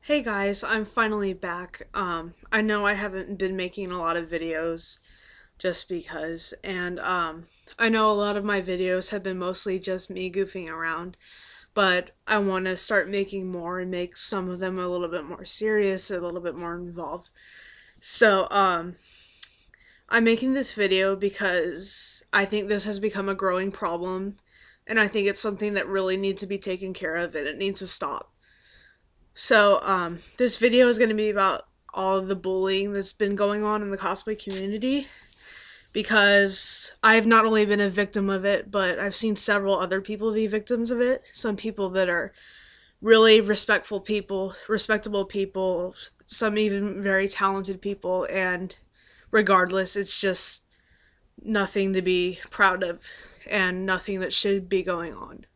Hey guys, I'm finally back. I know I haven't been making a lot of videos just because, and I know a lot of my videos have been mostly just me goofing around, but I want to start making more and make some of them a little bit more serious, a little bit more involved. So, I'm making this video because I think this has become a growing problem, and I think it's something that really needs to be taken care of, and it needs to stop. So, this video is going to be about all of the bullying that's been going on in the cosplay community because I've not only been a victim of it, but I've seen several other people be victims of it. Some people that are really respectable people, some even very talented people, and regardless, it's just nothing to be proud of and nothing that should be going on.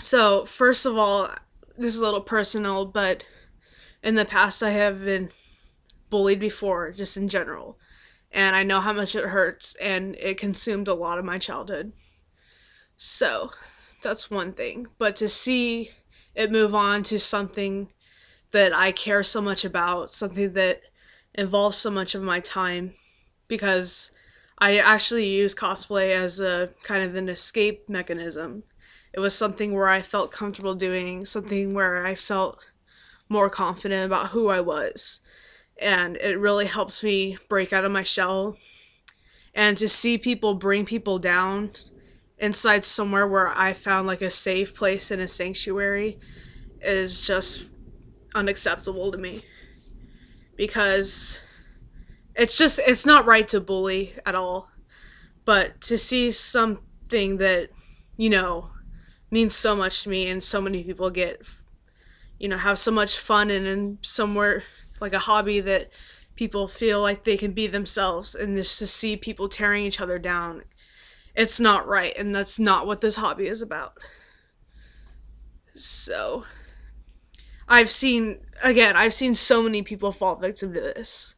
So, first of all, this is a little personal, but in the past I have been bullied before, just in general. And I know how much it hurts, and it consumed a lot of my childhood. So, that's one thing. But to see it move on to something that I care so much about, something that involves so much of my time, because I actually use cosplay as a kind of an escape mechanism. It was something where I felt comfortable doing, something where I felt more confident about who I was. And it really helps me break out of my shell. And to see people bring people down inside somewhere where I found like a safe place and a sanctuary is just unacceptable to me. Because it's not right to bully at all. But to see something that, you know, means so much to me and so many people have so much fun and somewhere like a hobby that people feel like they can be themselves, and just to see people tearing each other down, it's not right, and that's not what this hobby is about. So, I've seen so many people fall victim to this.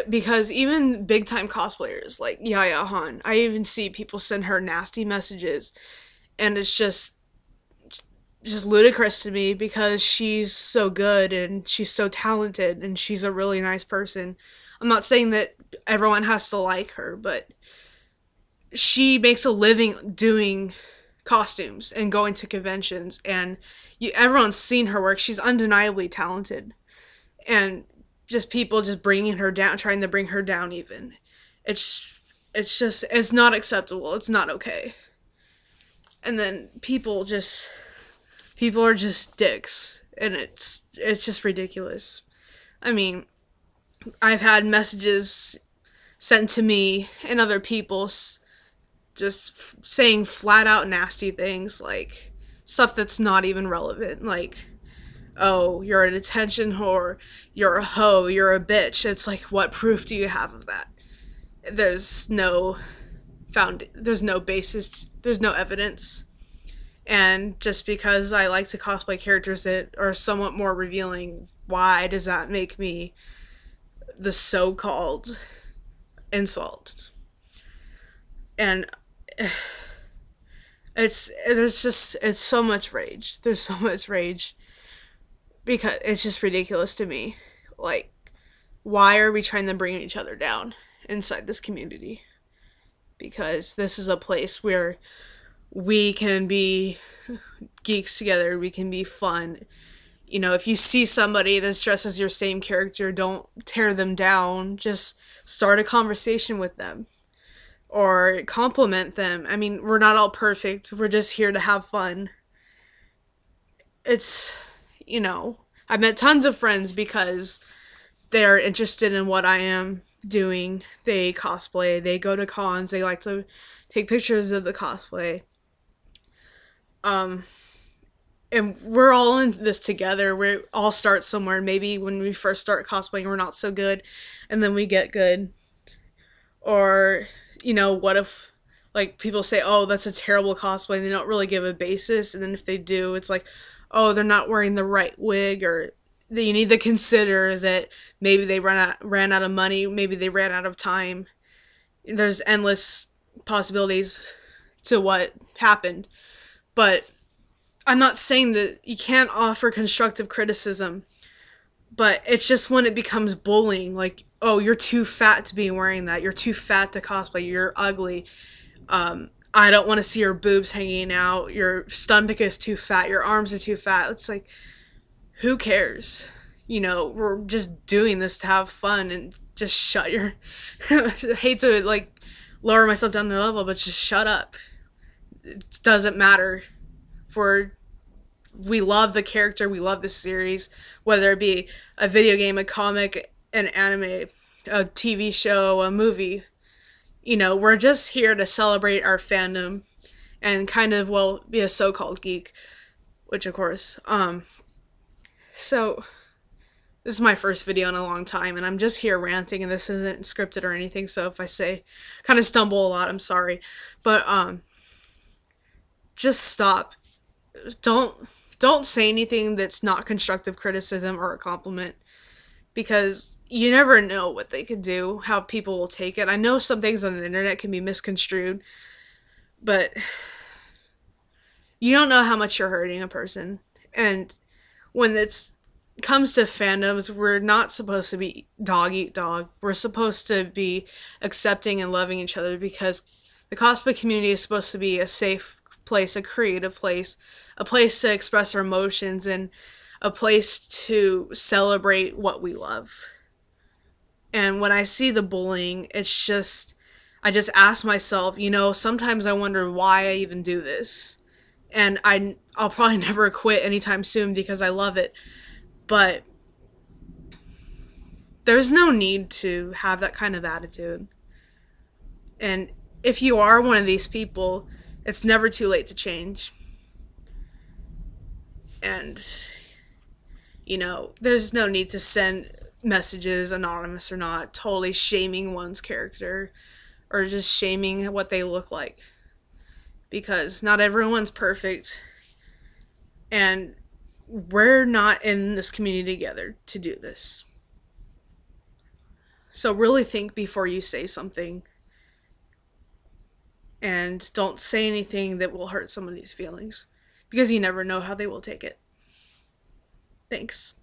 Because even big time cosplayers like Yaya Han, I even see people send her nasty messages, and it's just ludicrous to me because she's so good and she's so talented and she's a really nice person. I'm not saying that everyone has to like her, but she makes a living doing costumes and going to conventions, and everyone's seen her work. She's undeniably talented, and just people just bringing her down, trying to bring her down even. It's not acceptable. It's not okay. And then people are just dicks, and it's just ridiculous. I mean, I've had messages sent to me and other people just saying flat out nasty things, like stuff that's not even relevant, like, oh, you're an attention whore, you're a hoe, you're a bitch. It's like, what proof do you have of that? There's no there's no basis, there's no evidence. And just because I like to cosplay characters that are somewhat more revealing, why does that make me the so-called insult? And it's so much rage. There's so much rage because it's just ridiculous to me. Like, why are we trying to bring each other down inside this community? Because this is a place where we can be geeks together, we can be fun. If you see somebody that's dressed as your same character, don't tear them down. Just start a conversation with them. Or compliment them. I mean, we're not all perfect. We're just here to have fun. It's, I've met tons of friends because they're interested in what I am doing. They cosplay, they go to cons, they like to take pictures of the cosplay. And we're all in this together. We all start somewhere. Maybe when we first start cosplaying, we're not so good, and then we get good. Or, what if, like, people say, oh, that's a terrible cosplay, and they don't really give a basis, and then if they do, it's like, oh, they're not wearing the right wig, or you need to consider that maybe they ran out of money, maybe they ran out of time. There's endless possibilities to what happened. But I'm not saying that you can't offer constructive criticism, but it's just when it becomes bullying, like, oh, you're too fat to be wearing that, you're too fat to cosplay, you're ugly, I don't want to see your boobs hanging out, your stomach is too fat, your arms are too fat. It's like, who cares? You know, we're just doing this to have fun, and just shut your I hate to like lower myself down the level, but just shut up. It doesn't matter. We love the character, we love the series, whether it be a video game, a comic, an anime, a TV show, a movie. You know, we're just here to celebrate our fandom and kind of, well, be a so-called geek, which of course, so this is my first video in a long time, and I'm just here ranting, and this isn't scripted or anything, so if I say, kind of stumble a lot, I'm sorry, but, just stop. Don't say anything that's not constructive criticism or a compliment, because you never know what they could do, how people will take it. I know some things on the internet can be misconstrued, but you don't know how much you're hurting a person. And when it comes to fandoms, we're not supposed to be dog eat dog. We're supposed to be accepting and loving each other, because the cosplay community is supposed to be a safe place, a creative place, a place to express our emotions, and a place to celebrate what we love. And when I see the bullying, I just ask myself, you know, sometimes I wonder why I even do this. And I'll probably never quit anytime soon because I love it. But there's no need to have that kind of attitude. And if you are one of these people, it's never too late to change. And, you know, there's no need to send messages, anonymous or not, totally shaming one's character or just shaming what they look like. Because not everyone's perfect, and we're not in this community together to do this. So really think before you say something, and don't say anything that will hurt somebody's feelings, because you never know how they will take it. Thanks.